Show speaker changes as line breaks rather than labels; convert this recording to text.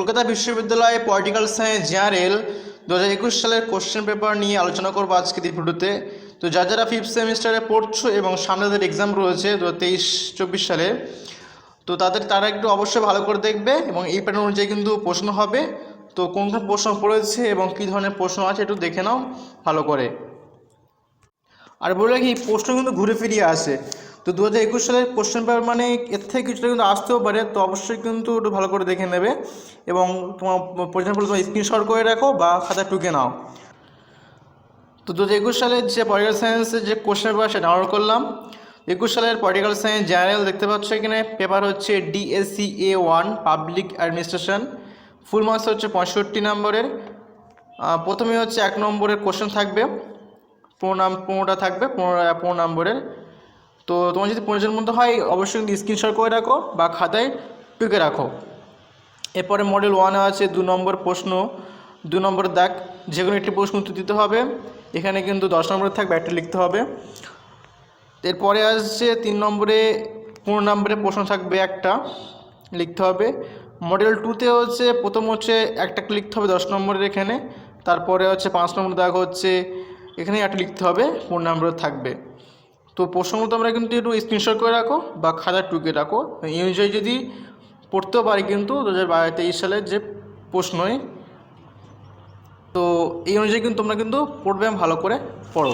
কলকাতা বিশ্ববিদ্যালয়ে political science general 2021 সালের question paper নিয়ে আলোচনা করবো আজকের এই ভিডিওতে। তো যারা ফিফথ সেমিস্টারে পড়ছো এবং সামনে তাদের এক্সাম রয়েছে 2023-24 সালে, তো তারা একটু অবশ্যই ভালো করে দেখবে এবং এই প্যাটার্ন অনুযায়ী কিন্তু প্রশ্ন হবে। তো কোন কোন প্রশ্ন পড়েছে এবং কী ধরনের প্রশ্ন আছে একটু দেখে নাও ভালো করে। আর বলে কি প্রশ্ন কিন্তু ঘুরে ফিরিয়ে আসে। তো 2021 সালের কোশ্চেন পেপার মানে এর থেকে কিছুটা কিন্তু আসতেও পারে, তো অবশ্যই কিন্তু একটু ভালো করে দেখে নেবে এবং তোমার প্রয়োজন পড়লে তোমার স্ক্রিনশট করে রাখো বা খাতা টুকে নাও। তো 2021 সালের যে পলিটিক্যাল সায়েন্সের যে কোশ্চেন পেপার সেটা ডাউনলোড করলাম। 21 সালের পলিটিক্যাল সায়েন্স জেনারেল দেখতে পাচ্ছ এখানে পেপার হচ্ছে DSCA 1 public administration, full marks হচ্ছে 65 নম্বরের। প্রথমে হচ্ছে 1 নম্বরের কোশ্চেন থাকবে, 15টা থাকবে 15 নম্বরের। তো তোমার যদি প্রয়োজন মতো হয় অবশ্যই কিন্তু স্ক্রিনশট করে রাখো বা খাতায় টুকে রাখো। এরপরে মডেল 1 আছে 2 নম্বর প্রশ্ন, 2 নম্বর দাগ, যে কোনো একটি প্রশ্ন উত্তর দিতে হবে। এখানে কিন্তু 10 নম্বরে থাকবে, একটা লিখতে হবে। এরপরে আসছে 3 নম্বরে 15 নম্বরে প্রশ্ন থাকবে, একটা লিখতে হবে। মডেল 2তে হচ্ছে প্রথম হচ্ছে একটা লিখতে হবে 10 নম্বরের এখানে, তারপরে হচ্ছে 5 নম্বর দাগ হচ্ছে এখানে একটা লিখতে হবে, 15 নম্বরে থাকবে। তো প্রশ্নগুলো তোমরা কিন্তু একটু স্ক্রিনশট করে রাখো বা খাতা টুকে রাখো, এই অনুযায়ী যদি পড়তেও পারি কিন্তু 2023 সালের যে প্রশ্নই। তো এই অনুযায়ী কিন্তু তোমরা কিন্তু পড়বে, ভালো করে পড়ো।